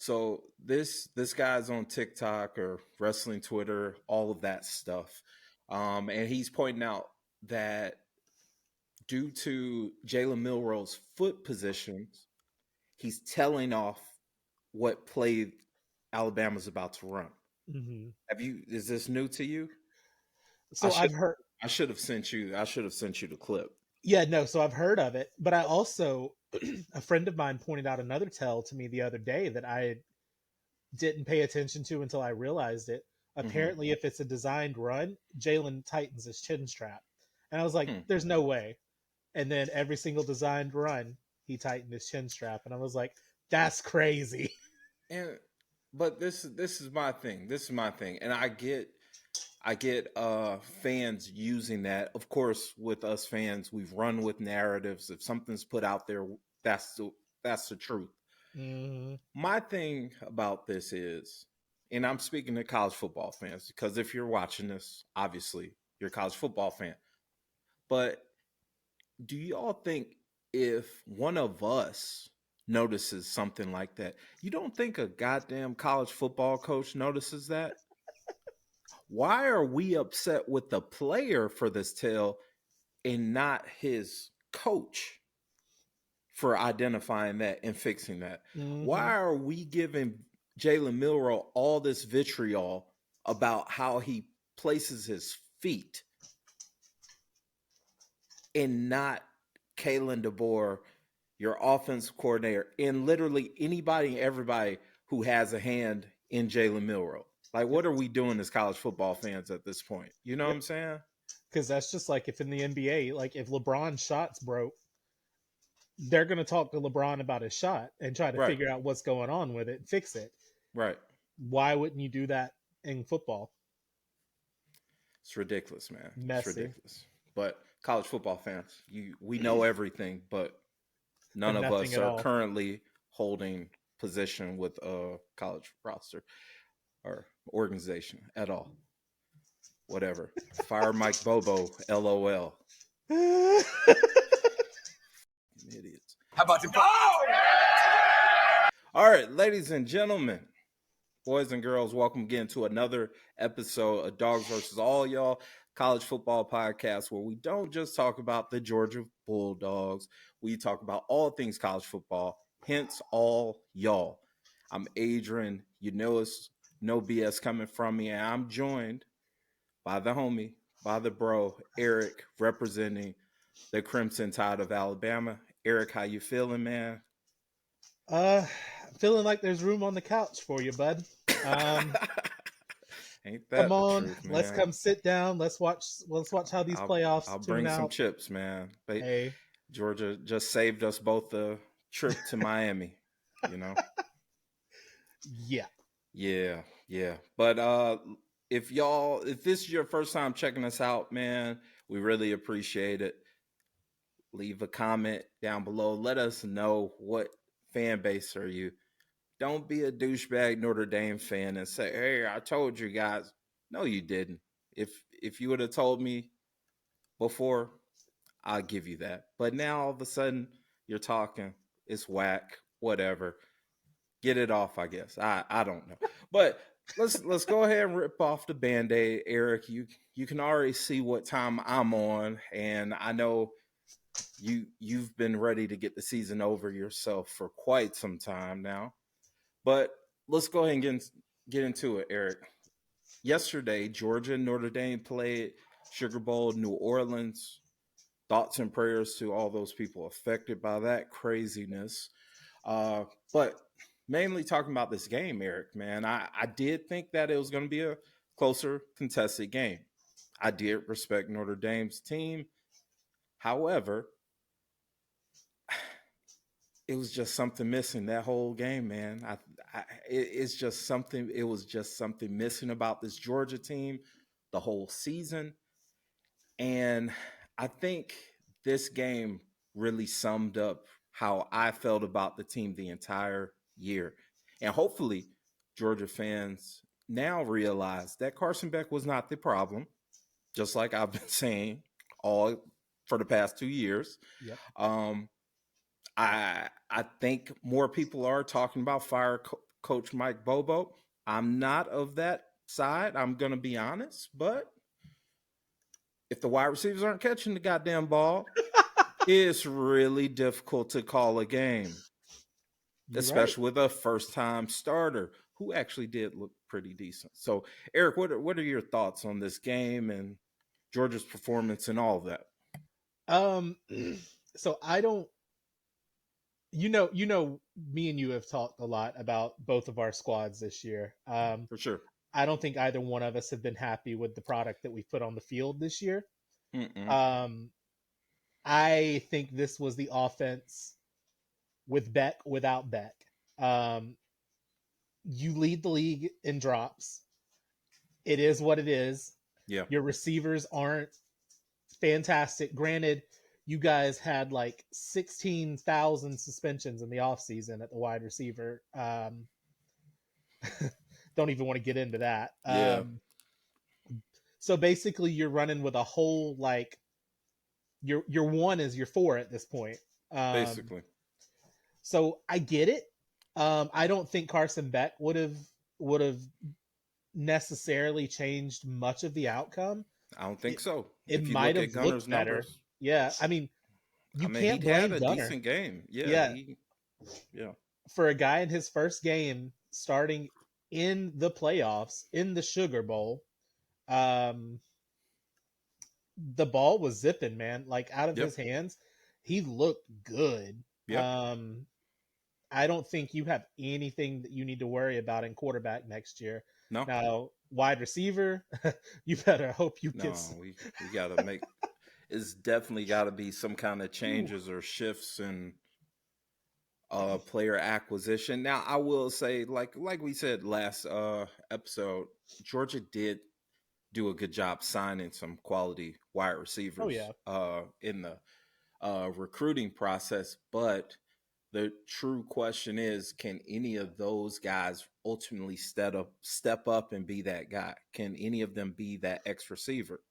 So this guy's on TikTok or wrestling Twitter, all of that stuff, and he's pointing out that due to Jalen Milroe's foot positions, he's telling off what play Alabama's about to run. Mm-hmm. Have you? Is this new to you? I So should I've heard, I should have sent you. I should have sent you the clip. yeah, no, so I've heard of it, but I also, a friend of mine pointed out another tell to me the other day that I didn't pay attention to until I realized it. Mm-hmm. Apparently, if it's a designed run, Jalen tightens his chin strap. And I was like, Hmm. there's no way. And then every single designed run, he tightened his chin strap. And I was like, that's crazy. And but this is my thing. This is my thing, and I get fans using that. Of course, with us fans, we've run with narratives. If something's put out there, that's the truth. Mm-hmm. My thing about this is, and I'm speaking to college football fans because if you're watching this, obviously you're a college football fan. But do y'all think if one of us notices something like that, you don't think a goddamn college football coach notices that? Why are we upset with the player for this tale and not his coach for identifying that and fixing that? Mm-hmm. Why are we giving Jalen Milroe all this vitriol about how he places his feet and not Kalen DeBoer, your offensive coordinator, and literally anybody and everybody who has a hand in Jalen Milroe? Like, what are we doing as college football fans at this point? You know what Yep. I'm saying? Because that's just like if in the NBA, like if LeBron's shots broke, they're going to talk to LeBron about his shot and try to Right, figure out what's going on with it and fix it. right. Why wouldn't you do that in football? It's ridiculous, man. It's Messy, ridiculous. But college football fans, we know everything, but but none of nothing us at are all. currently holding position with a college roster or organization at all. Whatever. Fire Mike Bobo, LOL. Idiots. How about you? All right, ladies and gentlemen, boys and girls, welcome again to another episode of Dogs versus All Y'all college football podcast, where we don't just talk about the Georgia Bulldogs, we talk about all things college football, hence all y'all. I'm Adrian. You know it's no BS coming from me, and I'm joined by the homie, by the bro, Eric, representing the Crimson Tide of Alabama. Eric, how you feeling, man? Uh, Feeling like there's room on the couch for you, bud. Um, Ain't Come that the on, truth, let's man? come sit down. Let's watch. Let's watch how these playoffs I'll tune bring some out. chips, man. But Hey, Georgia just saved us both the trip to Miami, you know? yeah, Yeah, yeah. But if this is your first time checking us out, man, we really appreciate it. Leave a comment down below. Let us know what fan base are you. Don't be a douchebag Notre Dame fan and say, "Hey, I told you guys." No, you didn't. If you would have told me before, I'll give you that. But now all of a sudden you're talking, it's whack, whatever. Get it off, I guess. I don't know. But let's go ahead and rip off the band-aid. Eric, you can already see what time I'm on, and I know you've been ready to get the season over yourself for quite some time now. But let's go ahead and get into it, Eric. Yesterday, Georgia and Notre Dame played Sugar Bowl, New Orleans. Thoughts and prayers to all those people affected by that craziness. But mainly talking about this game, Eric, man, I did think that it was going to be a closer contested game. I did respect Notre Dame's team. However, it was just something missing that whole game, man. It's just something. It was just something missing about this Georgia team the whole season, and I think this game really summed up how I felt about the team the entire year, and hopefully, Georgia fans now realize that Carson Beck was not the problem, just like I've been saying all for the past 2 years. yep. Um, I think more people are talking about Coach Mike Bobo. I'm not of that side. I'm gonna be honest, but if the wide receivers aren't catching the goddamn ball, it's really difficult to call a game, You're right. especially with a first time starter who actually did look pretty decent. So, Eric, what are your thoughts on this game and Georgia's performance and all of that? Um, so I don't, me and you have talked a lot about both of our squads this year. For sure. I don't think either one of us have been happy with the product that we put on the field this year. Mm-mm. Um, I think this was the offense with Beck without Beck. Um, you lead the league in drops. It is what it is. Yeah. Your receivers aren't fantastic. Granted, you guys had like 16,000 suspensions in the offseason at the wide receiver. Don't even want to get into that. Yeah. So basically, you're running with a whole like your one is your four at this point. Um, Basically. so I get it. I don't think Carson Beck would have necessarily changed much of the outcome. I don't think It so. it If you might look have at looked Gunner's better. numbers, Yeah, I mean, I you mean, he can't had blame a Gunner. decent game. Yeah, Yeah, yeah, for a guy in his first game starting in the playoffs in the Sugar Bowl, um, the ball was zipping, man, like out of yep, his hands. He looked good. yep. Um, I don't think you have anything that you need to worry about in quarterback next year. No, Now, wide receiver, you better hope you get. no, we got to make. It's definitely got to be some kind of Ooh, changes or shifts in player acquisition. Now, I will say, like we said last episode, Georgia did do a good job signing some quality wide oh receivers yeah, in the recruiting process. But the true question is, can any of those guys ultimately step up and be that guy? Can any of them be that X receiver?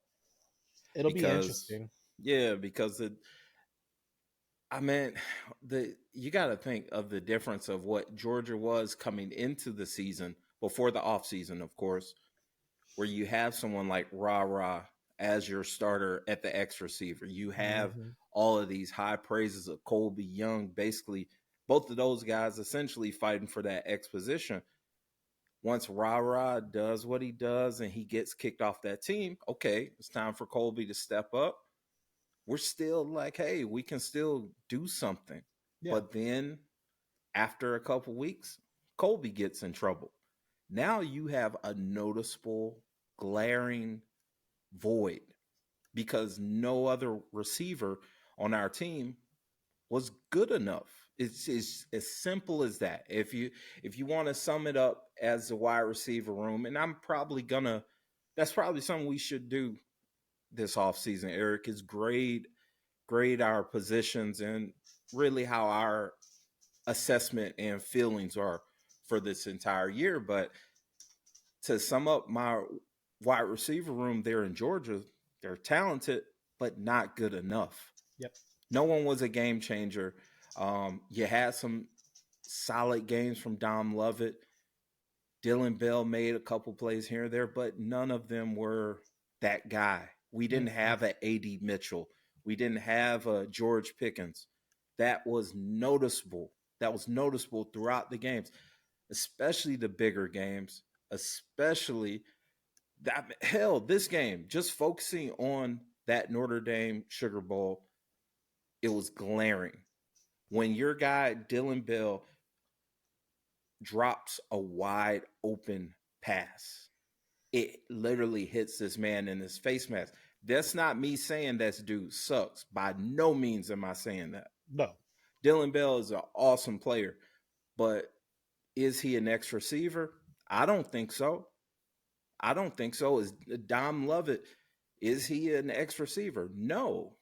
it'll be Because interesting. yeah, because I mean, the you got to think of the difference of what Georgia was coming into the season before the offseason, of course, where you have someone like Ra Ra as your starter at the X receiver. You have Hmm. all of these high praises of Colby Young, basically both of those guys essentially fighting for that X position. Once Ra Ra does what he does and he gets kicked off that team, okay, it's time for Colby to step up. We're still like, hey, we can still do something. Yeah, But then after a couple weeks, Colby gets in trouble. Now you have a noticeable, glaring void because no other receiver on our team was good enough. It's as simple as that. If you want to sum it up as a wide receiver room, and I'm probably gonna that's probably something we should do this offseason, Eric, is grade our positions and really how our assessment and feelings are for this entire year. But to sum up my wide receiver room there in Georgia, they're talented, but not good enough. yep, No one was a game changer. You had some solid games from Dom Lovett. Dylan Bell made a couple plays here and there, but none of them were that guy. We didn't mm-mm. have a AD Mitchell. We didn't have a George Pickens. That was noticeable. That was noticeable throughout the games, especially the bigger games, especially that hell, this game, just focusing on that Notre Dame Sugar Bowl, it was glaring. When your guy Dylan Bell drops a wide open pass, it literally hits this man in his face mask. That's not me saying that dude sucks. By no means am I saying that. No, Dylan Bell is an awesome player, but is he an X receiver? I don't think so. I don't think so. Is Dom Lovett, is he an X receiver? No.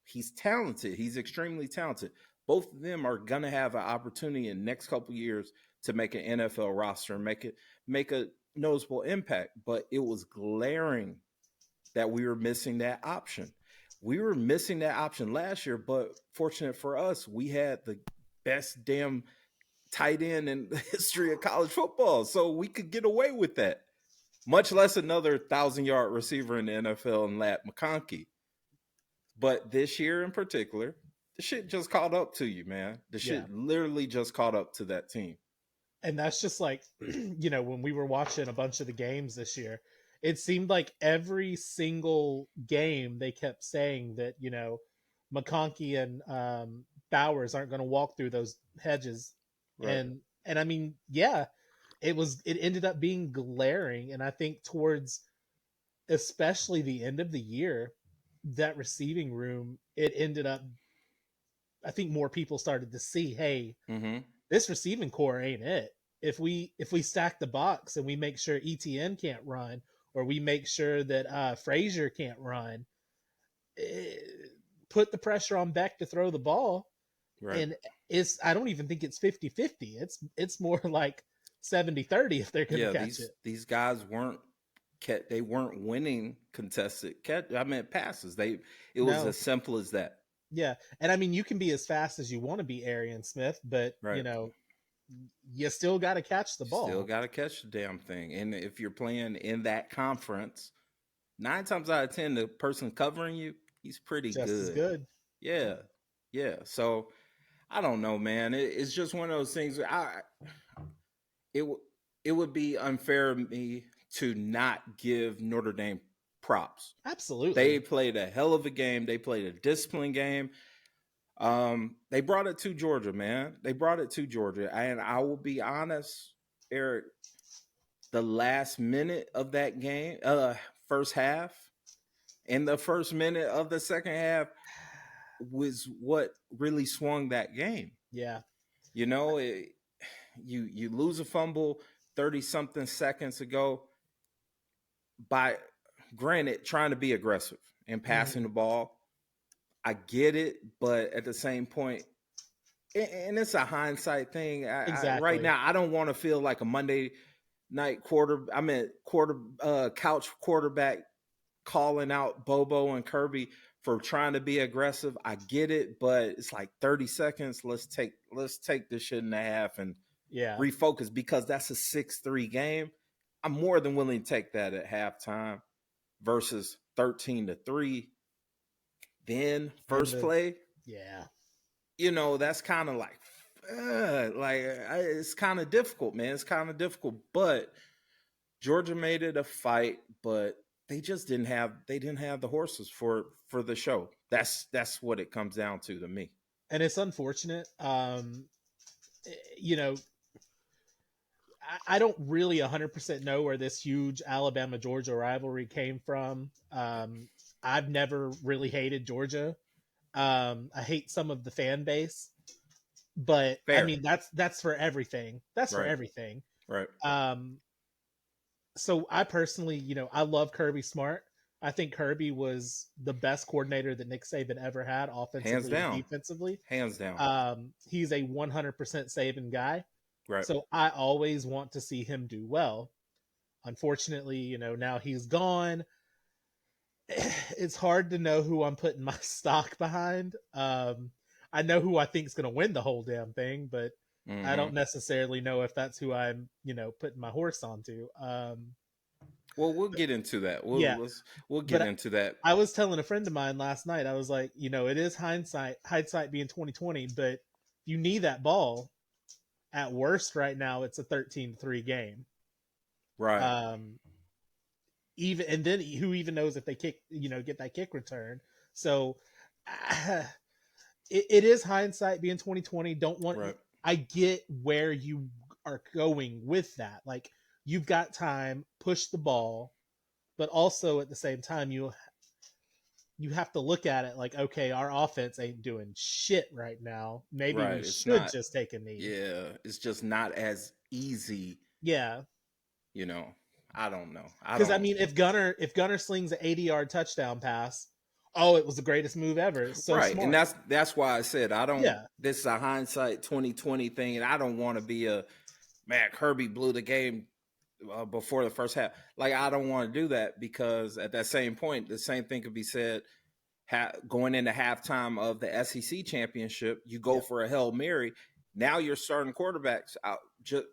He's talented. He's extremely talented. Both of them are gonna have an opportunity in the next couple years to make an NFL roster and make a noticeable impact. But it was glaring that we were missing that option. We were missing that option last year, but fortunate for us, we had the best damn tight end in the history of college football. So we could get away with that. Much less another 1,000-yard receiver in the NFL and Lat McConkey. But this year in particular, the shit just caught up to you, man. The Yeah. shit literally just caught up to that team. And that's just like, when we were watching a bunch of the games this year, it seemed like every single game they kept saying that, McConkey and Bowers aren't going to walk through those hedges. Right. And I mean, yeah, it ended up being glaring. And I think towards especially the end of the year, that receiving room, it ended up, I think more people started to see, hey, Mm-hmm. this receiving core ain't it. If we stack the box and we make sure ETN can't run, or we make sure that Frazier can't run, eh, put the pressure on Beck to throw the ball, Right. and I don't even think it's 50-50. It's more like 70-30 if they're going to Yeah, catch it. these guys weren't winning contested catch. I mean passes. It was No. as simple as that. Yeah. And I mean, you can be as fast as you want to be, Arian Smith, but Right. You still got to catch the ball. Still got to catch the damn thing. And if you're playing in that conference, 9 times out of 10, the person covering you, he's pretty Just good. as good. Yeah. Yeah. So I don't know, man. It's just one of those things. It would be unfair of me to not give Notre Dame props. Absolutely. They played a hell of a game. They played a disciplined game. They brought it to Georgia, man. They brought it to Georgia. And I will be honest, Eric, the last minute of that game, first half, and the first minute of the second half was what really swung that game. Yeah. You lose a fumble 30 something seconds ago by, granted, trying to be aggressive and passing the ball. I get it, but at the same point, and it's a hindsight thing. Exactly. Right now, I don't want to feel like a Monday night couch quarterback calling out Bobo and Kirby for trying to be aggressive. I get it, but it's like 30 seconds. Let's take this shit in a half and refocus, because that's a 6-3 game. I'm more than willing to take that at halftime versus 13-3. Then first play. Yeah. That's kind of like it's kind of difficult, man. It's kind of difficult, but Georgia made it a fight, but they just didn't have the horses for the show. That's what it comes down to me. And it's unfortunate. I don't really 100% know where this huge Alabama-Georgia rivalry came from. I've never really hated Georgia. I hate some of the fan base, but Fair. I mean, that's for everything. That's for everything. Right. So I personally, I love Kirby Smart. I think Kirby was the best coordinator that Nick Saban ever had, offensively and defensively. Hands down. He's a 100% Saban guy. Right. So I always want to see him do well. Unfortunately, now he's gone. It's hard to know who I'm putting my stock behind. I know who I think is going to win the whole damn thing, but I don't necessarily know if that's who I'm, putting my horse onto. Well, we'll get into that. We'll get into that. I was telling a friend of mine last night, I was like, it is hindsight being 2020, but you need that ball. At worst right now, it's a 13-3 game. Right. And then who even knows if they get that kick return. So it is hindsight being 2020. I get where you are going with that. Like, you've got time, push the ball, but also at the same time, you have to look at it like, okay, our offense ain't doing shit right now. Maybe we should just take a knee. Yeah, it's just not as easy. Yeah. I don't know. Because I mean, if Gunner slings an 80-yard touchdown pass, it was the greatest move ever. It's so right, smart. and that's why I said I don't. Yeah. This is a hindsight 2020 thing, and I don't want to be Kirby blew the game before the first half. Like, I don't want to do that, because at that same point, the same thing could be said going into halftime of the SEC championship. You go for a Hail Mary. Now you're starting quarterbacks out. Just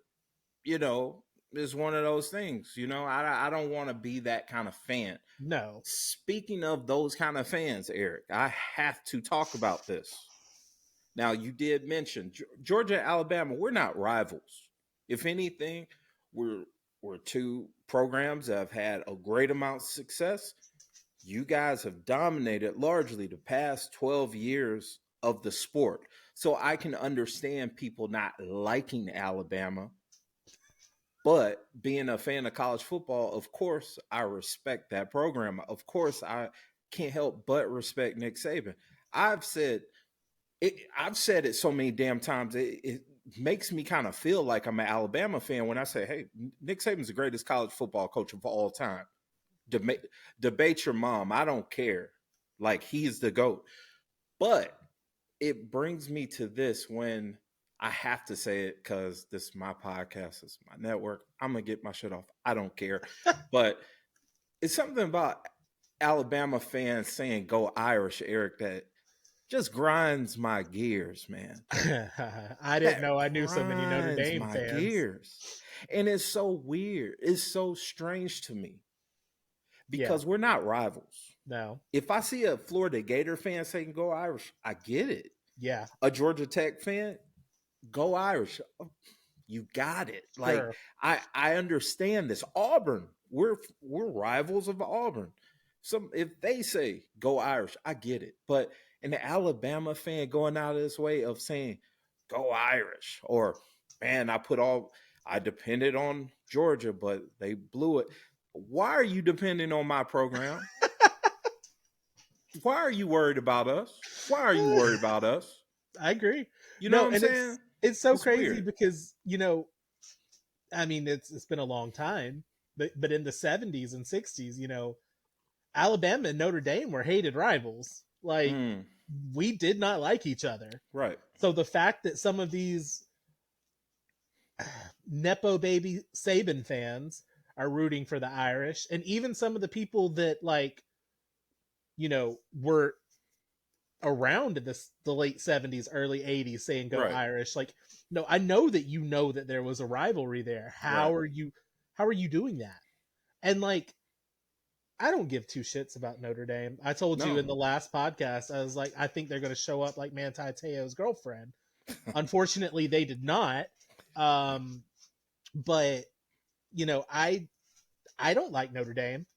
you know, it's one of those things. I don't want to be that kind of fan. No. Speaking of those kind of fans, Eric, I have to talk about this. Now, you did mention Georgia and Alabama. We're not rivals. If anything, we're we're two programs that have had a great amount of success. You guys have dominated largely the past 12 years of the sport. So I can understand people not liking Alabama, but being a fan of college football, of course, I respect that program. Of course, I can't help but respect Nick Saban. I've said I've said it so many damn times. It makes me kind of feel like I'm an Alabama fan when I say, "Hey, Nick Saban's the greatest college football coach of all time." Debate your mom. I don't care. Like he's the GOAT. But it brings me to this when I have to say it because this is my podcast, this is my network. I'm gonna get my shit off. I don't care. But it's something about Alabama fans saying "Go Irish," Eric, that just grinds my gears, man. I didn't That know I knew so many Notre grinds Dame my fans. gears. And it's so weird. It's so strange to me Yeah. because we're not rivals. No. If I see a Florida Gator fan saying "Go Irish," I get it. Yeah. A Georgia Tech fan, "Go Irish." You got it. Like Sure. I understand this. Auburn, we're rivals of Auburn. Some if they say "Go Irish," I get it. But an Alabama fan going out of this way of saying "Go Irish" or man, I depended on Georgia, but they blew it. Why are you depending on my program? Why are you worried about us? Why are you worried about us? I agree. You know No, what I'm and saying? it's so It's crazy weird. because I mean, it's been a long time, but in the '70s and '60s, Alabama and Notre Dame were hated rivals. Like Mm, we did not like each other. right, So the fact that some of these nepo baby Saban fans are rooting for the Irish, and even some of the people that were around in the late '70s, early '80s saying "Go right, Irish," like no, I know that that there was a rivalry there. right. How are you doing that? And like I don't give two shits about Notre Dame. I told you No. in the last podcast, I was like, I think they're going to show up like Manti Te'o's girlfriend. Unfortunately, they did not. Um, but I don't like Notre Dame,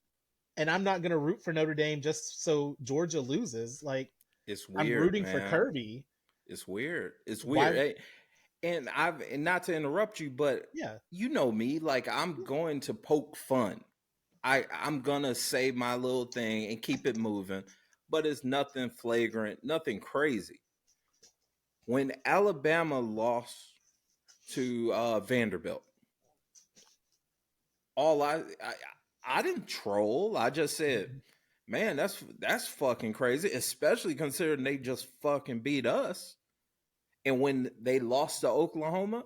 and I'm not going to root for Notre Dame just so Georgia loses. Like It's I'm weird, rooting for man. Kirby. It's weird. It's weird. Why? And not to interrupt you, but Yeah, you know me, like I'm going to poke fun. I'm gonna say my little thing and keep it moving, but it's nothing flagrant, nothing crazy. When Alabama lost to Vanderbilt, all I didn't troll. I just said, man, that's fucking crazy, especially considering they just fucking beat us. And when they lost to Oklahoma,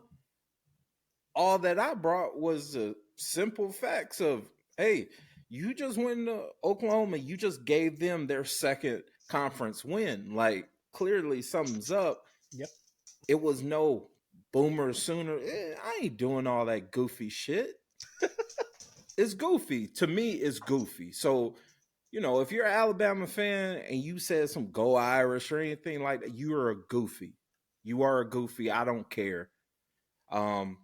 all that I brought was the simple facts of, hey, you just went to Oklahoma, you just gave them their second conference win. Like clearly something's up. yep. It was no boomer sooner. I ain't doing all that goofy shit. It's goofy. To me, it's goofy. So, if you're an Alabama fan and you said some "Go Irish" or anything like that, you are a goofy. You are a goofy. I don't care. Um,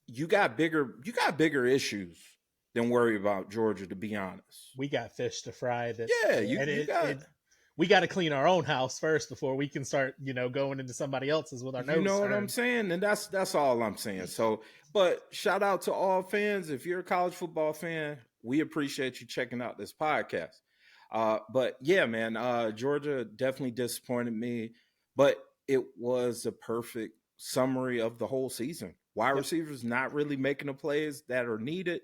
you got bigger issues than worry about Georgia, to be honest. We got fish to fry. That Yeah, you and you got we got to clean our own house first before we can start going into somebody else's with our you nose know what I'm turned. saying, and that's all I'm saying. So, but shout out to all fans. If you're a college football fan, we appreciate you checking out this podcast. But yeah, man, Georgia definitely disappointed me, but it was a perfect summary of the whole season. Wide Yep. receivers not really making the plays that are needed.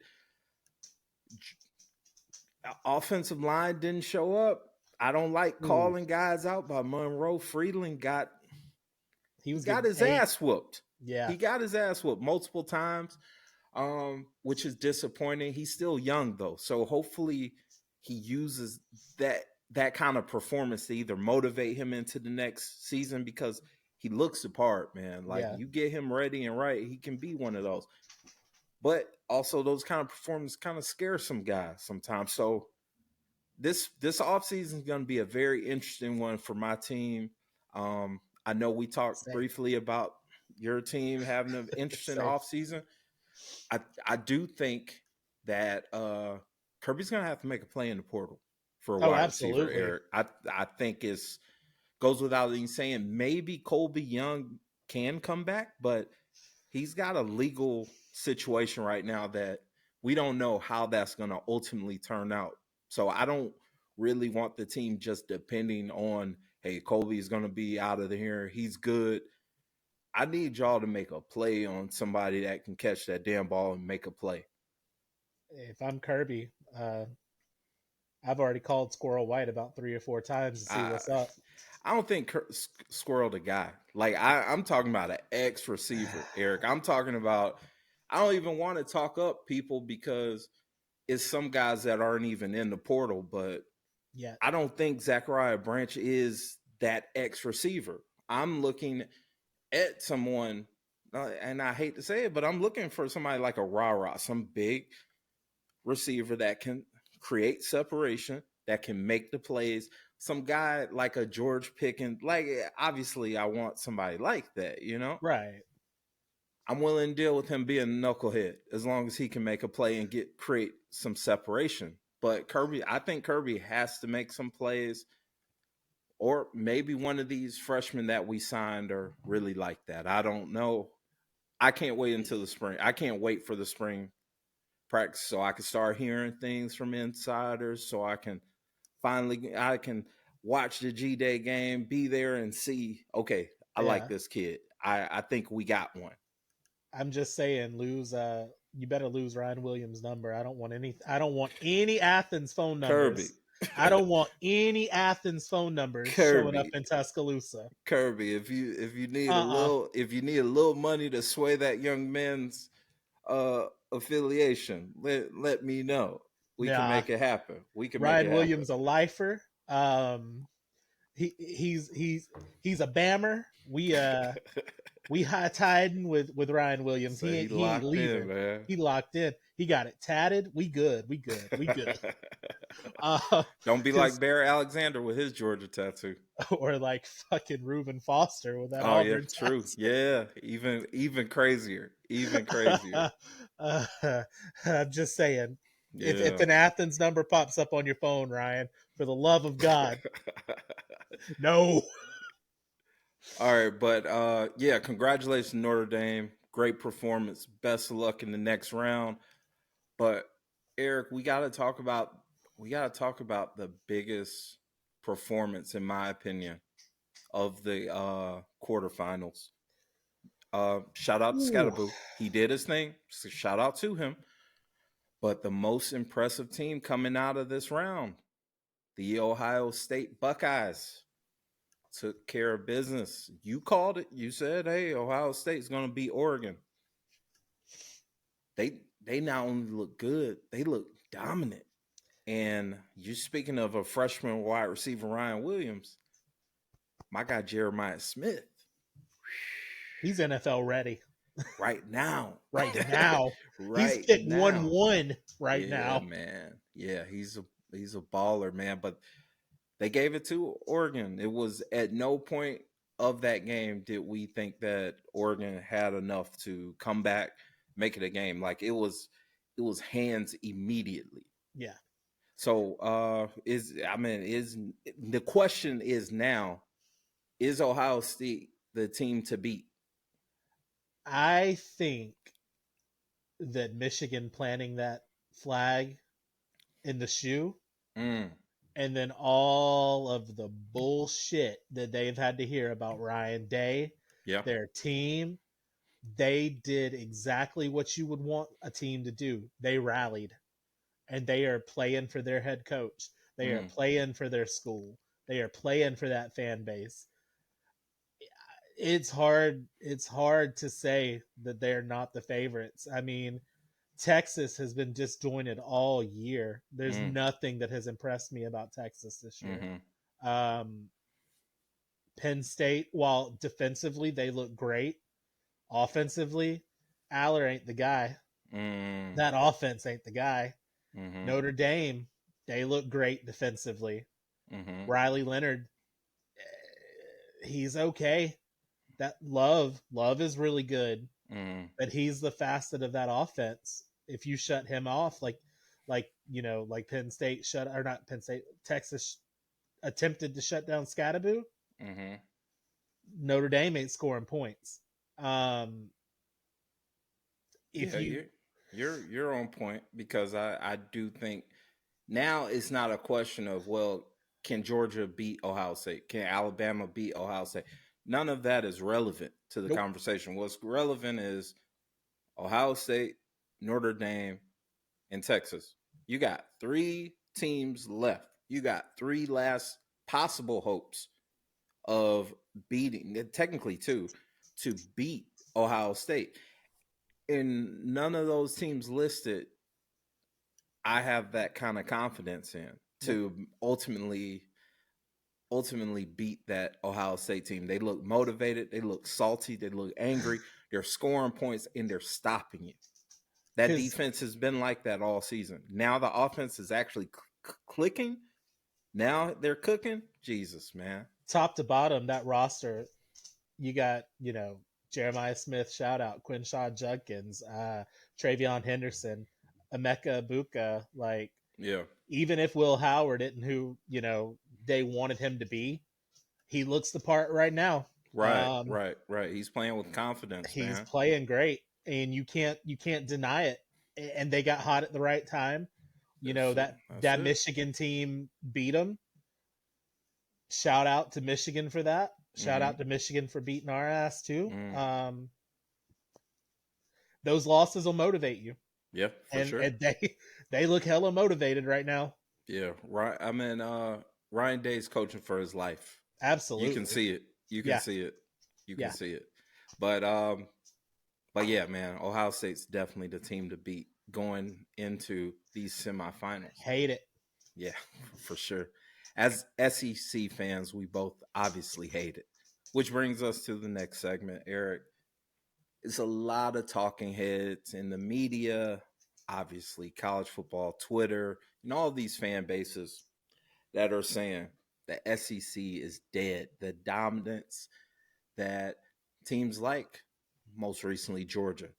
Offensive line didn't show up. I don't like Ooh, calling guys out, but Monroe Freeland got he he was got getting his ate. ass whooped. Yeah. He got his ass whooped multiple times, which is disappointing. He's still young though, so hopefully he uses that kind of performance to either motivate him into the next season because he looks the part, man. Like Yeah. you get him ready and right, he can be one of those. But also those kind of performances kind of scare some guys sometimes. So this offseason is going to be a very interesting one for my team. I know we talked Same. briefly about your team having an interesting Same. offseason. I do think that Kirby's gonna have to make a play in the portal for a Oh, wide receiver, absolutely. Eric. I think it's goes without even saying. Maybe Colby Young can come back, but he's got a legal situation right now that we don't know how that's gonna ultimately turn out. So I don't really want the team just depending on, hey, Colby's gonna be out of here. He's good. I need y'all to make a play on somebody that can catch that damn ball and make a play. If I'm Kirby, I've already called Squirrel White about 3 or 4 times to see I what's up. I don't think Squirrel the guy. Like I'm talking about an ex receiver, Eric. I'm talking about. I don't even want to talk up people because it's some guys that aren't even in the portal. But Yet. I don't think Zachariah Branch is that ex receiver. I'm looking at someone, and I hate to say it, but I'm looking for somebody like a rah, some big receiver that can create separation, that can make the plays. Some guy like a George Pickens, like obviously I want somebody like that, you know. Right. I'm willing to deal with him being a knucklehead as long as he can make a play and create some separation. But Kirby, I think Kirby has to make some plays, or maybe one of these freshmen that we signed are really like that. I don't know. I can't wait until the spring. I can't wait for the spring practice so I can start hearing things from insiders, so I can watch the G Day game, be there and see, okay, I like Yeah. this kid. I think we got one. I'm just saying, lose. You better lose Ryan Williams' number. I don't want any. I don't want any Athens phone Kirby. numbers. I don't want any Athens phone numbers showing up Kirby. in Tuscaloosa. Kirby, if you need a Uh. little if you need a little money to sway that young man's affiliation, let me know. We can Nah. make it happen. We can make Ryan it happen. Williams a lifer. He's a bammer. We high tiding with Ryan Williams. So he He ain't locked in, leaving. man. He locked in. He got it tatted. We good. We good. We good. Uh, Don't be like because Bear Alexander with his Georgia tattoo. or like fucking Reuben Foster with that Oh yeah, Auburn true. tattoo. Yeah, even crazier. Even crazier. I'm just saying, if Yeah. an Athens number pops up on your phone, Ryan, for the love of God, no. All right, but yeah, congratulations Notre Dame. Great performance. Best of luck in the next round. But Eric, we got to talk about the biggest performance in my opinion of the quarterfinals. Shout out to Ooh. Scatterboo. He did his thing. So shout out to him. But the most impressive team coming out of this round, the Ohio State Buckeyes, took care of business. You called it. You said, "Hey, Ohio State's going to beat Oregon." They not only look good, they look dominant. And you speaking of a freshman wide receiver Ryan Williams, my guy Jeremiah Smith, He's NFL ready right now, right now. He's right pick one now, one right yeah, now. man, yeah, he's a baller, man. But they gave it to Oregon. It was at no point of that game did we think that Oregon had enough to come back, make it a game. Like it was hands immediately. Yeah. So is the question is now, is Ohio State the team to beat? I think that Michigan planting that flag in the shoe Mm, and then all of the bullshit that they've had to hear about Ryan Day, yeah. their team, they did exactly what you would want a team to do. They rallied and they are playing for their head coach. They are Mm, playing for their school. They are playing for that fan base. It's hard to say that they're not the favorites. I mean, Texas has been disjointed all year. There's mm, nothing that has impressed me about Texas this year. mm-hmm. Um, Penn State, while defensively they look great, offensively, Aller ain't the guy. Mm, That offense ain't the guy. mm-hmm. Notre Dame, they look great defensively. Mm-hmm. Riley Leonard, he's okay. That Love is really good, Mm-hmm. but he's the facet of that offense. If you shut him off, like Penn State shut or not Penn State, Texas attempted to shut down Scadaboo, Mm-hmm. Notre Dame ain't scoring points. If Yeah, you you're on point because I do think now it's not a question of, well, can Georgia beat Ohio State? Can Alabama beat Ohio State? None of that is relevant to the Nope. conversation. What's relevant is Ohio State, Notre Dame, and Texas. You got three teams left. You got three last possible hopes of beating, technically two, to beat Ohio State. And none of those teams listed I have that kind of confidence in Nope. to ultimately beat that Ohio State team. They look motivated, they look salty, they look angry, they're scoring points and they're stopping you. That Because defense has been like that all season. Now the offense is actually clicking. Now they're cooking. Jesus, man. top to bottom, that roster, you got, Jeremiah Smith, shout out, Quinshaw Judkins, Travion Henderson, Emeka Ibuka, like, Yeah. even if Will Howard isn't who, they wanted him to be, he looks the part right now. Right, right, right. He's playing with confidence, He's man. playing great, and you can't deny it. And they got hot at the right time. That's it. That's That it. Michigan team beat them. Shout out to Michigan for that. Shout Mm-hmm. out to Michigan for beating our ass too. Mm. Those losses will motivate you, Yeah, for sure. and they look hella motivated right now. Yeah, right. I mean, Ryan Day's coaching for his life. You can Absolutely, see it. You can yeah, see it. You can yeah. see it. But but yeah, man, Ohio State's definitely the team to beat going into these semifinals. Hate it. Yeah, for sure. As SEC fans, we both obviously hate it. Which brings us to the next segment, Eric. It's a lot of talking heads in the media, obviously college football, Twitter, and all these fan bases that are saying the SEC is dead. The dominance that teams like, most recently Georgia,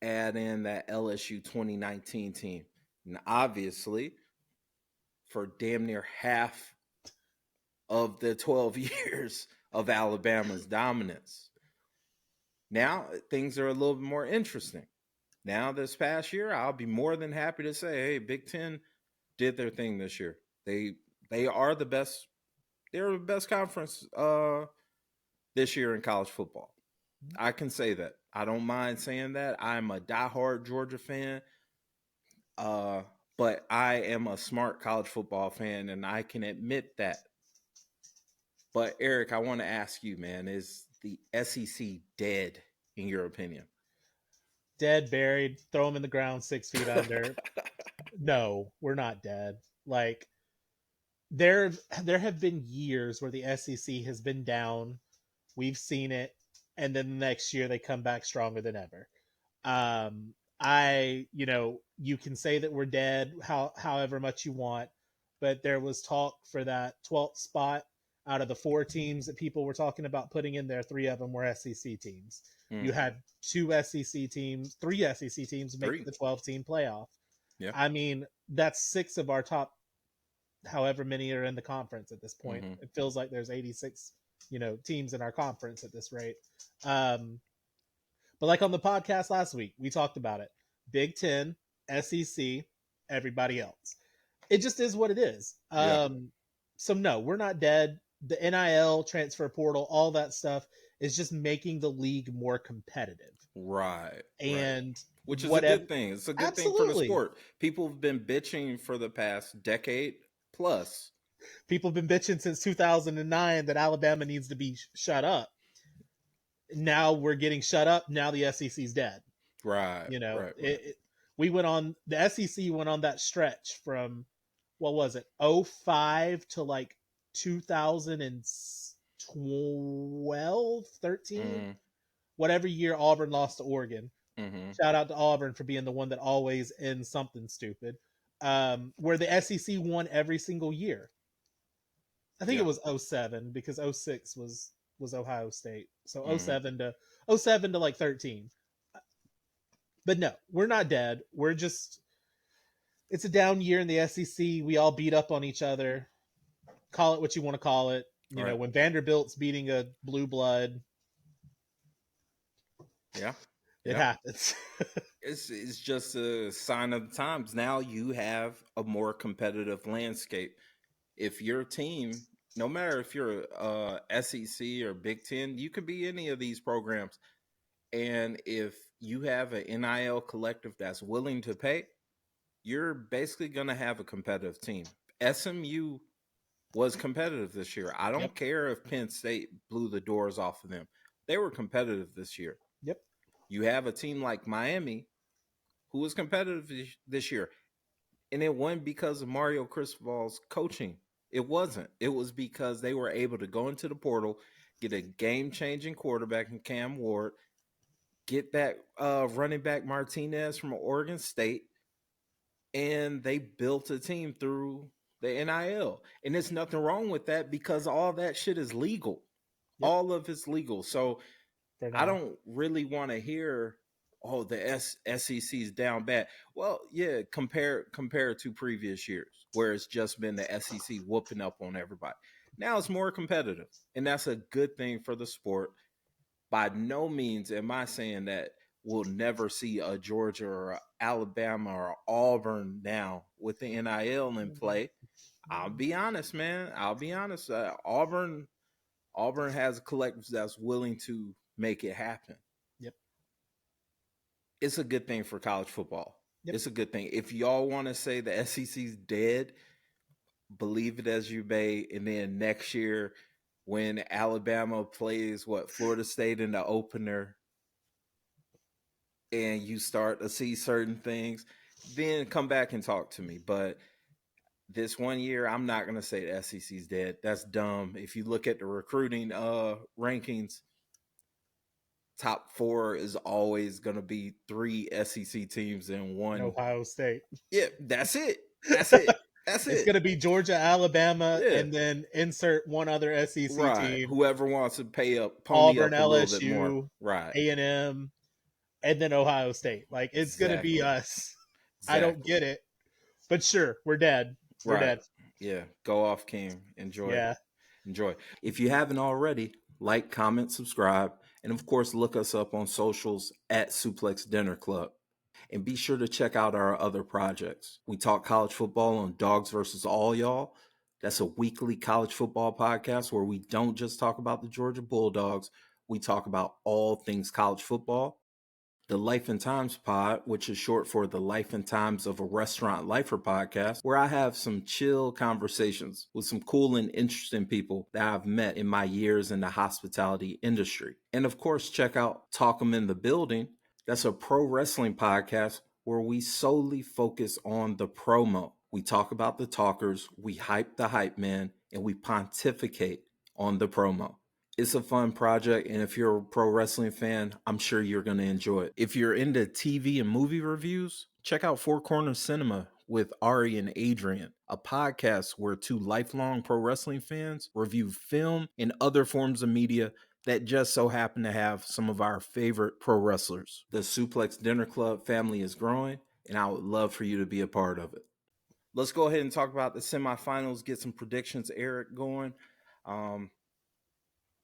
add in that LSU 2019 team. And obviously, for damn near half of the 12 years of Alabama's dominance, now things are a little bit more interesting. Now, this past year, I'll be more than happy to say, hey, Big Ten did their thing this year. They are the best. They're the best conference this year in college football. I can say that. I don't mind saying that. I'm a diehard Georgia fan, uh, but I am a smart college football fan, and I can admit that. But Eric, I want to ask you, man, is the SEC dead in your opinion? Dead, buried, throw them in the ground 6 feet under. No, we're not dead. Like, there there have been years where the SEC has been down. We've seen it, and then the next year they come back stronger than ever. You can say that we're dead however much you want, but there was talk for that 12th spot out of the four teams that people were talking about putting in there. Three of them were SEC teams. You Mm, had three SEC teams make three. the 12-team playoff. Yeah. I mean, that's six of our top, however many are in the conference at this point. Mm-hmm. It feels like there's 86, teams in our conference at this rate. Um, but like on the podcast last week, we talked about it. Big Ten, SEC, everybody else. It just is what it is. Yeah. So no, we're not dead. The NIL, transfer portal, all that stuff is just making the league more competitive. Right. Right. And Which is a whatever, good thing. It's a good thing for the absolutely. sport. People have been bitching for the past decade plus. People have been bitching since 2009 that Alabama needs to be shut up. Now we're getting shut up. Now the SEC's dead. Right. You know, Right. Right. we went on, the SEC went on that stretch from, what was it, '05 to like 2012, 13, Mm, whatever year Auburn lost to Oregon. mm-hmm. Shout out to Auburn for being the one that always ends something stupid. Where the SEC won every single year. I think it Yeah. was '07 because '06 was Ohio State. So Mm-hmm. '07 to like 13. But no, we're not dead. We're just it's a down year in the SEC. We all beat up on each other. Call it what you want to call it. All You know, right. when Vanderbilt's beating a blue blood, Yeah. it Yeah. happens. It's just a sign of the times. Now you have a more competitive landscape. If your team, no matter if you're SEC or Big Ten, you could be any of these programs. And if you have an NIL collective that's willing to pay, you're basically going to have a competitive team. SMU was competitive this year. I Yep. don't care if Penn State blew the doors off of them. They were competitive this year. Yep. You have a team like Miami who was competitive this year. And it wasn't because of Mario Cristobal's coaching. It wasn't. It was because they were able to go into the portal, get a game-changing quarterback in Cam Ward, get that running back Martinez from Oregon State, and they built a team through the NIL. And there's nothing wrong with that because all that shit is legal. Yep. All of it's legal. So For I now. don't really want to hear, oh, the SEC is down bad. Well, yeah, compare to previous years where it's just been the SEC whooping up on everybody. Now it's more competitive, and that's a good thing for the sport. By no means am I saying that we'll never see a Georgia or a Alabama or Auburn now with the NIL in play. I'll be honest, man. I'll be honest. Auburn has a collective that's willing to make it happen. Yep. It's a good thing for college football. Yep. It's a good thing. If y'all want to say the SEC's dead, believe it as you may. And then next year, when Alabama plays Florida State in the opener, and you start to see certain things, then come back and talk to me. But this one year, I'm not gonna say the SEC's dead. That's dumb. If you look at the recruiting rankings, top four is always gonna be three SEC teams and And one. Ohio State. Yeah, that's it. That's it. That's It's it. going to be Georgia, Alabama, Yeah. and then insert one other SEC Right. team: Whoever wants to pay up, pony Auburn, up a little bit more. LSU, Right. A&M, and then Ohio State. Like it's going to be Exactly. us. I don't Exactly. get it, but sure, we're dead. We're Right. dead. Yeah. Go off, King. Enjoy it. Yeah. Enjoy it. If you haven't already, like, comment, subscribe, and of course, look us up on socials at Suplex Dinner Club. And be sure to check out our other projects. We talk college football on Dogs versus All Y'all. That's a weekly college football podcast where we don't just talk about the Georgia Bulldogs, we talk about all things college football. The Life and Times Pod, which is short for the Life and Times of a Restaurant Lifer podcast, where I have some chill conversations with some cool and interesting people that I've met in my years in the hospitality industry. And of course, check out Talk 'em in the Building. That's a pro wrestling podcast where we solely focus on the promo. We talk about the talkers, we hype the hype man, and we pontificate on the promo. It's a fun project, and if you're a pro wrestling fan, I'm sure you're going to enjoy it. If you're into TV and movie reviews, check out Four Corners Cinema with Ari and Adrian, a podcast where two lifelong pro wrestling fans review film and other forms of media that just so happen to have some of our favorite pro wrestlers. The Suplex Dinner Club family is growing, and I would love for you to be a part of it. Let's go ahead and talk about the semifinals, get some predictions, Eric, going.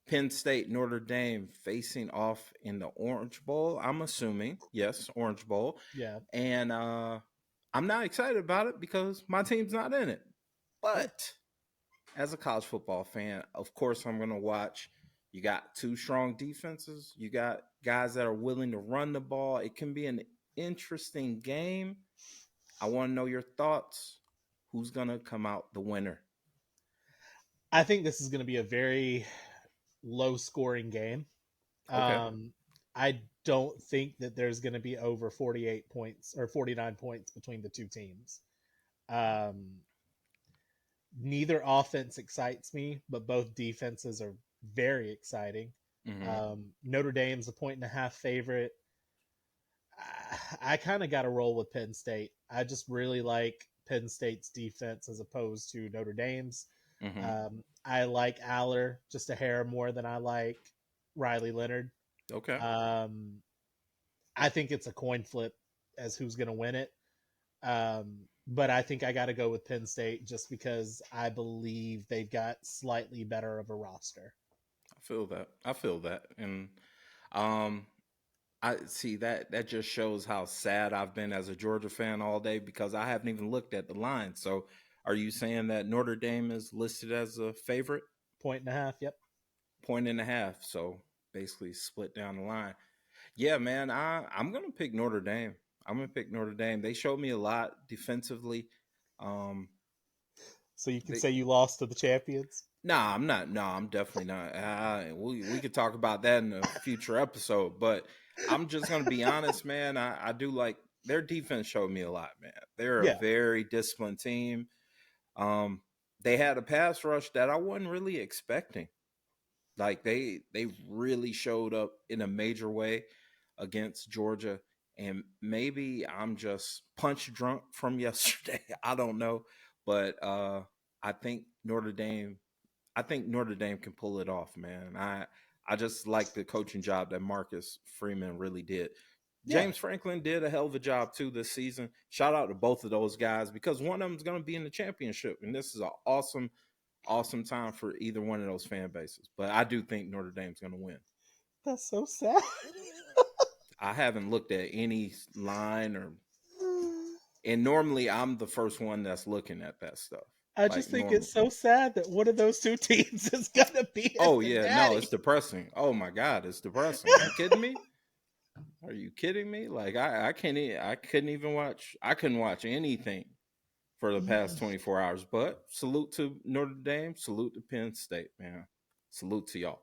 Penn State, Notre Dame facing off in the Orange Bowl. I'm assuming, yes, Orange Bowl. Yeah. And I'm not excited about it because my team's not in it. Yeah. But as a college football fan, of course, I'm going to watch. You got two strong defenses. You got guys that are willing to run the ball. It can be an interesting game. I want to know your thoughts. Who's going to come out the winner? I think this is going to be a very low scoring game. Okay. I don't think that there's going to be over 48 points or 49 points between the two teams. Um, Neither offense excites me, but both defenses are very exciting. Mm-hmm. Notre Dame's a 1.5 favorite. I kind of got to roll with Penn State. I just really like Penn State's defense as opposed to Notre Dame's. Mm-hmm. I like Aller just a hair more than I like Riley Leonard. Okay. Um, I think it's a coin flip as who's going to win it. But I think I got to go with Penn State just because I believe they've got slightly better of a roster. I feel that. I feel that. And um I see that just shows how sad I've been as a Georgia fan all day because I haven't even looked at the line. So are you saying that Notre Dame is listed as a favorite? 1.5. Yep. 1.5. So basically split down the line. Yeah, man, I'm gonna pick Notre Dame. I'm gonna pick Notre Dame. They showed me a lot defensively. Um, So you can they say you lost to the champions. Nah, I'm not. No, I'm definitely not. We could talk about that in a future episode, but I'm just gonna be honest, man. I do like their defense showed me a lot, man. They're a Yeah. very disciplined team. Um, they had a pass rush that I wasn't really expecting. Like they really showed up in a major way against Georgia, and maybe I'm just punch drunk from yesterday. I don't know, but I think Notre Dame I think Notre Dame can pull it off, man. I just like the coaching job that Marcus Freeman really did. Yeah. James Franklin did a hell of a job too this season. Shout out to both of those guys because one of them is going to be in the championship, and this is an awesome, awesome time for either one of those fan bases. But I do think Notre Dame's going to win. That's so sad. I haven't looked at any line and normally I'm the first one that's looking at that stuff. I just Like think normally. it's so sad that one of those two teams is gonna be in Oh the yeah, no, it's natty. depressing. Oh my god, it's depressing. Are you kidding me? Are you kidding me? Like I can't I couldn't even watch I couldn't watch anything for the past 24 hours. But salute to Notre Dame, salute to Penn State, man. Salute to y'all.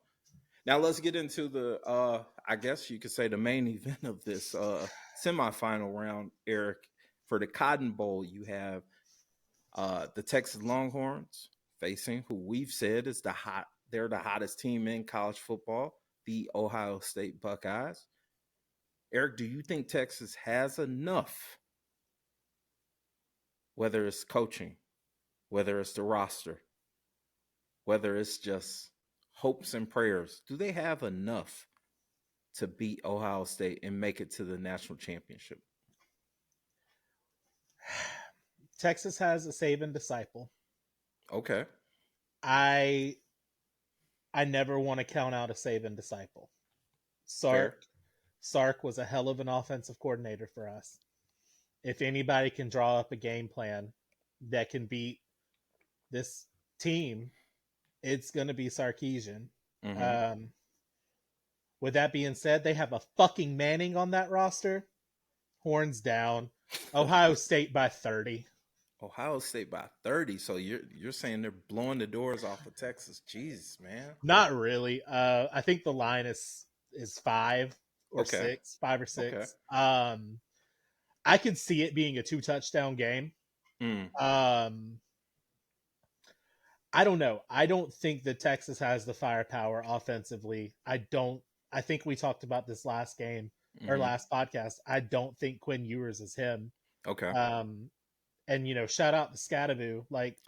Now let's get into the I guess you could say the main event of this semifinal round, Eric. For the Cotton Bowl, you have the Texas Longhorns facing who we've said is they're the hottest team in college football, the Ohio State Buckeyes. Eric, do you think Texas has enough, whether it's coaching, whether it's the roster, whether it's just hopes and prayers? Do they have enough to beat Ohio State and make it to the national championship? Texas has a Saban disciple. Okay, I I never want to count out a Saban disciple. Sark fair. Sark was a hell of an offensive coordinator for us. If anybody can draw up a game plan that can beat this team, it's going to be Sarkeesian. Mm-hmm. Um, with that being said, they have a fucking Manning on that roster. Horns down. Ohio State by 30. Ohio State by 30. So you're saying they're blowing the doors off of Texas. Jesus, man. Not really. I think the line is five or Okay. six, five or Okay. six. I could see it being a 2 touchdown game. Mm. Um, I don't know. I don't think that Texas has the firepower offensively. I don't. I think we talked about this last game or Mm-hmm. last podcast. I don't think Quinn Ewers is him. Okay. Um, and shout out to Scadaboo. Like,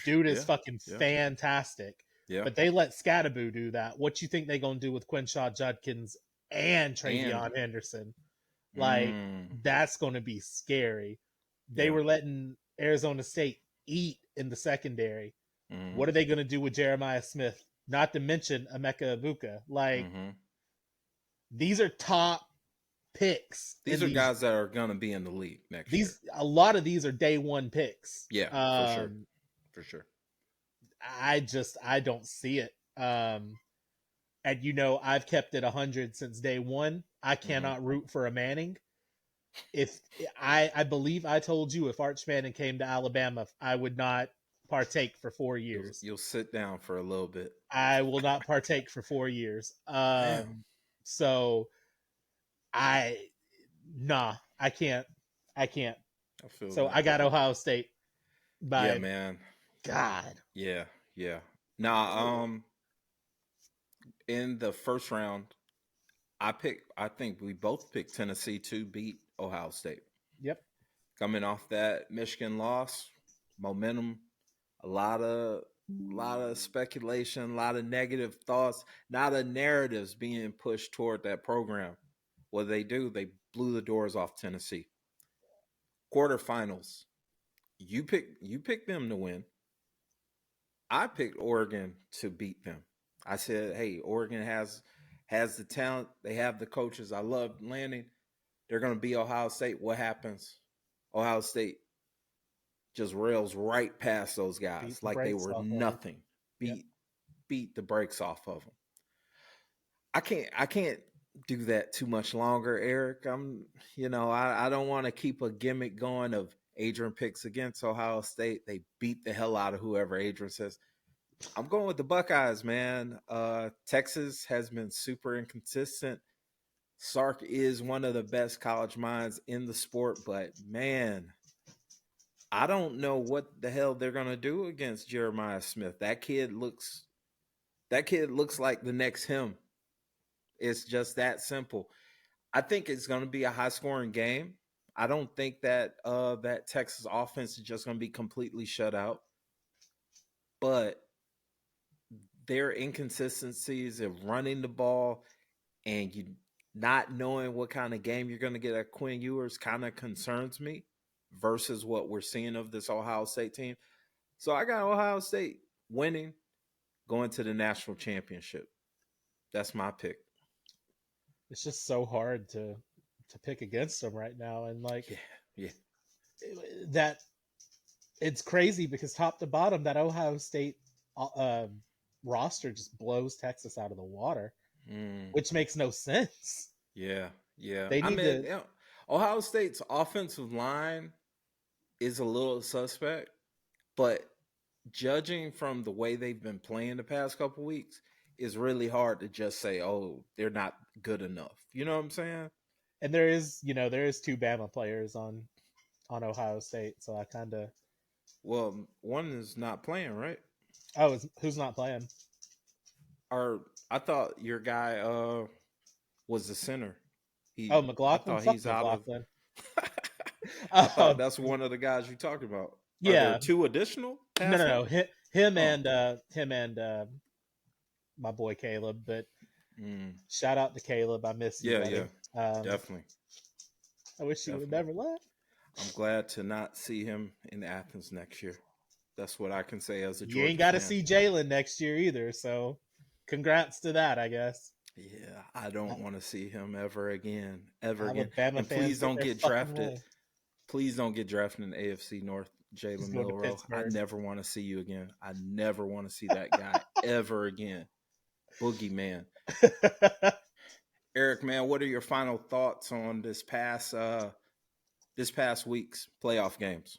dude is Yeah. fucking Yeah. fantastic. Yeah. But they let Scadaboo do that. What you think they gonna do with Quinshaw Judkins and And Travion Henderson? Like, mm, that's gonna be scary. They yeah. were letting Arizona State eat in the secondary. Mm-hmm. What are they gonna do with Jeremiah Smith? Not to mention Emeka Ibuka. Like, Mm-hmm. these are top picks These in are guys that are gonna be in the league next year. a lot of these are day one picks. Yeah, for sure. For sure. I don't see it. And I've kept it 100 since day one. I Mm-hmm. cannot root for a Manning. If I believe I told you if Arch Manning came to Alabama, I would not partake for 4 years. You'll sit down for a little bit. I will not partake for 4 years. Damn. So I I can't. I feel So that. I got Ohio State Yeah, by man. God. Yeah, yeah. Now, in the first round, I think we both picked Tennessee to beat Ohio State. Yep. Coming off that Michigan loss, momentum, a lot of speculation, a lot of negative thoughts, not a narratives being pushed toward that program. What did they do? They blew the doors off Tennessee. Quarterfinals. You picked them to win. I picked Oregon to beat them. I said, "Hey, Oregon has the talent. They have the coaches. I love Landing. They're going to be Ohio State. What happens? Ohio State just rails right past those Beat guys the like they brakes were off of them. nothing. Yep. Beat the brakes off of them. I can't do that too much longer, Eric. I don't want to keep a gimmick going of Adrian picks against Ohio State. They beat the hell out of whoever Adrian says. I'm going with the Buckeyes, man. Texas has been super inconsistent. Sark is one of the best college minds in the sport, but man, I don't know what the hell they're gonna do against Jeremiah Smith. That kid looks like the next him. It's just that simple. I think it's gonna be a high scoring game. I don't think that that Texas offense is just gonna be completely shut out. But their inconsistencies of running the ball and you not knowing what kind of game you're going to get at Quinn Ewers kind of concerns me versus what we're seeing of this Ohio State team. So I got Ohio State winning, going to the national championship. That's my pick. It's just so hard to pick against them right now, and like Yeah, yeah. that. It's crazy because top to bottom, that Ohio State uh, roster just blows Texas out of the water, Mm, which makes no sense. yeah, yeah. They I need mean, to. Ohio State's offensive line is a little suspect, but judging from the way they've been playing the past couple weeks, it's really hard to just say, "Oh, they're not good enough." You know what I'm saying? And there is two Bama players on Ohio State, so I kind of. Well, one is not playing, right? Oh, who's not playing? Or I thought your guy was the center. Oh, I McLaughlin. thought Fuck he's out of. McLaughlin. I thought Uh, that's one of the guys you talking about. Are there yeah, two additional no, past no, him? no. Him Oh, and my boy Caleb. But mm. shout out to Caleb. I miss you, Yeah, yeah, buddy. definitely, I wish he would have definitely. never left. I'm glad to not see him in Athens next year. That's what I can say as a You ain't Georgia got to fan. see Jalen next year either. So, congrats to that, I guess. Yeah, I don't want to see him ever again, ever again. Alabama And fans please get don't their get fucking drafted. way. Please don't get drafted in the AFC North, He's Jalen going to Milrow. I Pittsburgh. never want to see you again. I never want to see that guy ever again. Boogeyman. Eric, man, what are your final thoughts on this past week's playoff games?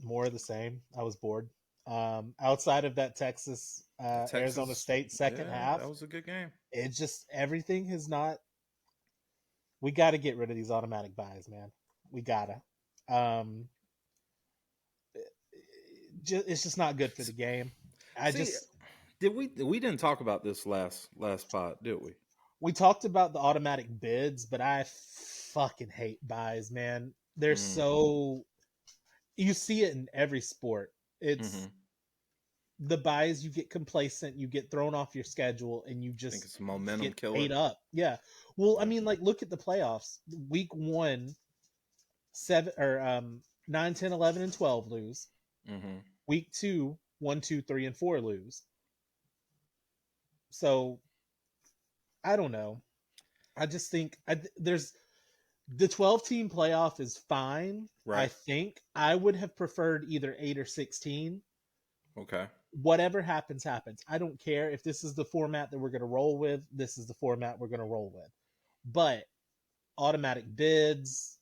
More of the same. I was bored. Outside of that Texas Arizona Texas, State second yeah, half, that was a good game. it just everything has not. We got to get rid of these automatic buys, man. We gotta. Um, it's just not good for the game. I See, just did we didn't talk about this last pod, did we? We talked about the automatic bids, but I fucking hate buys, man. They're Mm, so you see it in every sport. It's mm-hmm. the buys, you get complacent, you get thrown off your schedule, and you Think just it's a momentum get killer. ate up. Yeah. Well, I Yeah. mean, like look at the playoffs. Week 1, 7 or 9, 10, 11, and 12 lose. Mm-hmm. Week 2, 1, 2, 3, and 4 lose. So I don't know. I just think there's the 12-team playoff is fine. I Right. think I would have preferred either 8 or 16. Okay. Whatever happens, happens. I don't care if this is the format that we're going to roll with. This is the format we're going to roll with. But automatic bids,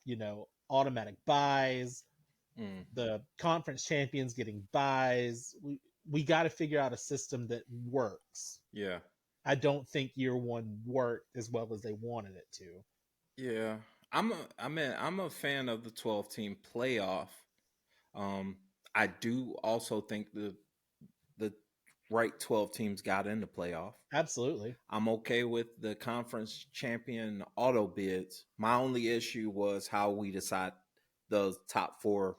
automatic buys, Mm. the conference champions getting buys. We got to figure out a system that works. Yeah. I don't think year one worked as well as they wanted it to. Yeah. I'm a fan of the 12 team playoff. Um I do also think the right 12 teams got in the playoff. Absolutely. I'm okay with the conference champion auto bids. My only issue was how we decide the top 4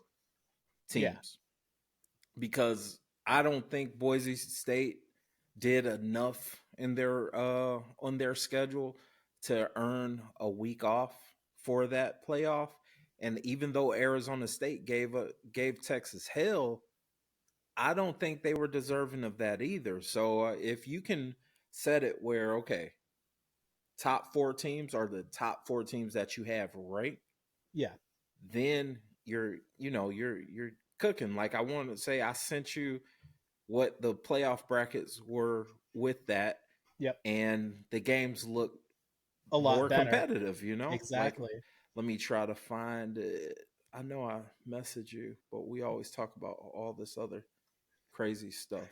Yeah. teams, because I don't think Boise State did enough in their on their schedule to earn a week off for that playoff. And even though Arizona State gave Texas hell, I don't think they were deserving of that either. So if you can set it where, okay, top 4 teams are the top 4 teams that you have, right? Yeah. Then you're cooking. Like, I want to say, I sent you what the playoff brackets were with that, Yep. and the games look A lot more better. competitive, Like, Exactly. let me try to find it. I know I message you, but we always talk about all this other crazy stuff.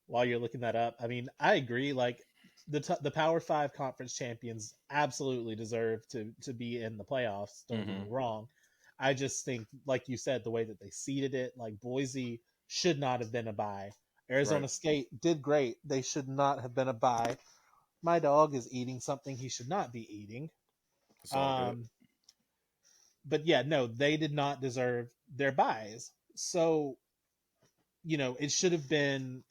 While you're looking that up, I mean, I agree. Like the Power Five conference champions absolutely deserve to be in the playoffs. Don't get me Mm-hmm. wrong. I just think, like you said, the way that they seeded it, like Boise should not have been a bye. Right. Arizona State did great. They should not have been a bye. My dog is eating something he should not be eating. It's all good. Um, but yeah, no, they did not deserve their buys. So, it should have been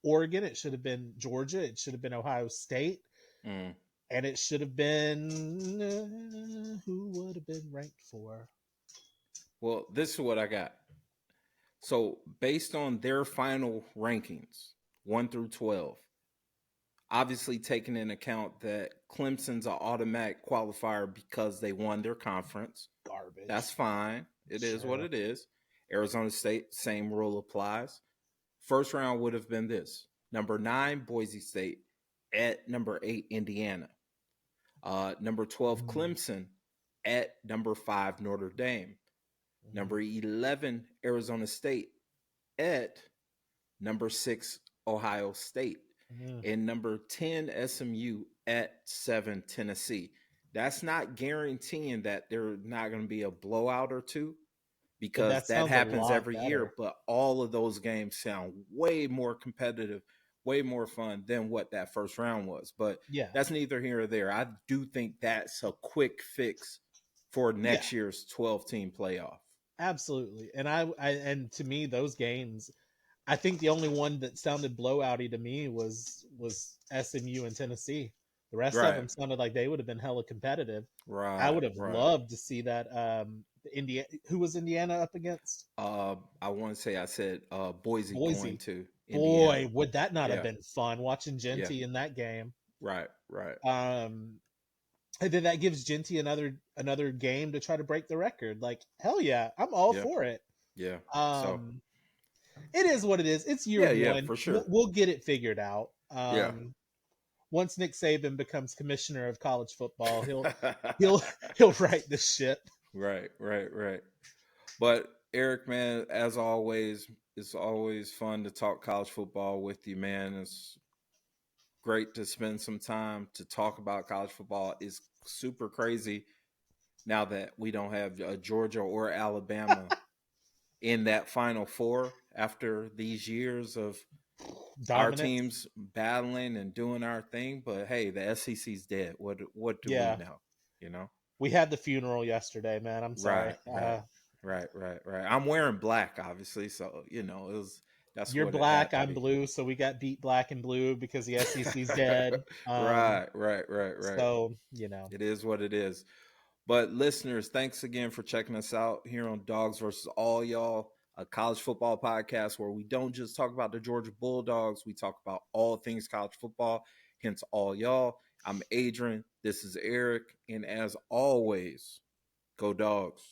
Oregon, it should have been Georgia, it should have been Ohio State, Mm. and it should have been who would have been ranked for? Well, this is what I got. So, based on their final rankings, 1 through 12, obviously taking into account that Clemson's an automatic qualifier because they won their conference. Garbage. That's fine. It is what Sure. it is. Arizona State, same rule applies. First round would have been this: number 9, Boise State, at number 8, Indiana. Number 12, Clemson, at number 5, Notre Dame. Number 11, Arizona State, at number 6, Ohio State. And number 10, SMU, at 7, Tennessee. That's not guaranteeing that there's not going to be a blowout or two, But because that that sounds a happens lot every year. better. But all of those games sound way more competitive, way more fun than what that first round was. But Yeah. that's neither here or there. I do think that's a quick fix for next year's 12-team playoff. Absolutely. And and to me, those games, I think the only one that sounded blowouty to me was SMU and Tennessee. The rest of them sounded like they would have been hella competitive. I would have loved to see that. Indiana, who was Indiana up against? I want to say I said Boise going to Indiana. Boy, would that not have been fun watching Genty in that game? Right. And then that gives Genty another game to try to break the record. Like, hell yeah, I'm all for it. Yeah. It is what it is. It's year one. Yeah, for sure. We'll get it figured out. Once Nick Saban becomes commissioner of college football, he'll write this shit. Right. But Eric, man, as always, it's always fun to talk college football with you, man. It's great to spend some time to talk about college football. It's super crazy now that we don't have Georgia or Alabama in that Final Four after these years of our teams battling and doing our thing. But hey, the SEC's dead. What do we know? We had the funeral yesterday, man. I'm sorry. Right. I'm wearing black, obviously, so it was. That's you're what black. I'm blue, so we got beat black and blue because the SEC's dead. Right. So it is what it is. But listeners, thanks again for checking us out here on Dogs versus All Y'all, a college football podcast where we don't just talk about the Georgia Bulldogs, we talk about all things college football, hence All Y'all. I'm Adrian, this is Eric, and as always, go Dogs.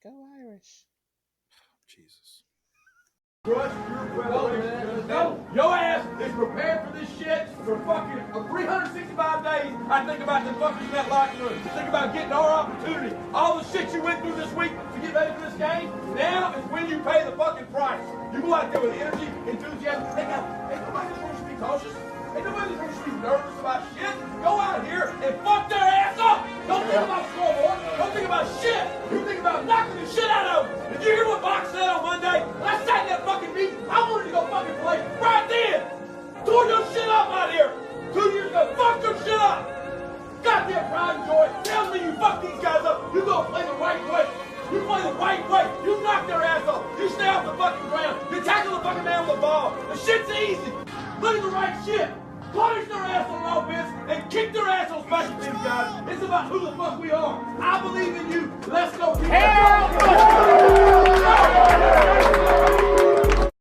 Go Irish. Jesus. Trust your preparation. No, your ass is prepared for this shit for fucking 365 days. I think about the fucking that locker room. Think about getting our opportunity. All the shit you went through this week to get ready for this game. Now is when you pay the fucking price. You go out there with energy, enthusiasm. Ain't nobody's supposed to be cautious. Ain't nobody supposed to be nervous about shit. Go out here and fuck their ass up. Don't think about scoreboard. Don't think about shit. You think about knocking the shit out of them. You hear what Box said on Monday? When I sat in that fucking meeting, I wanted to go fucking play right then. Tore your shit up out here. 2 years ago, fuck your shit up. Goddamn pride and joy tells me you fuck these guys up. You go play the right way. You play the right way. You knock their ass off. You stay off the fucking ground. You tackle the fucking man with the ball. The shit's easy. Look at the right shit. Punish their ass on offense and kick their ass on special teams, guys. It's about who the fuck we are. I believe in you. Let's go.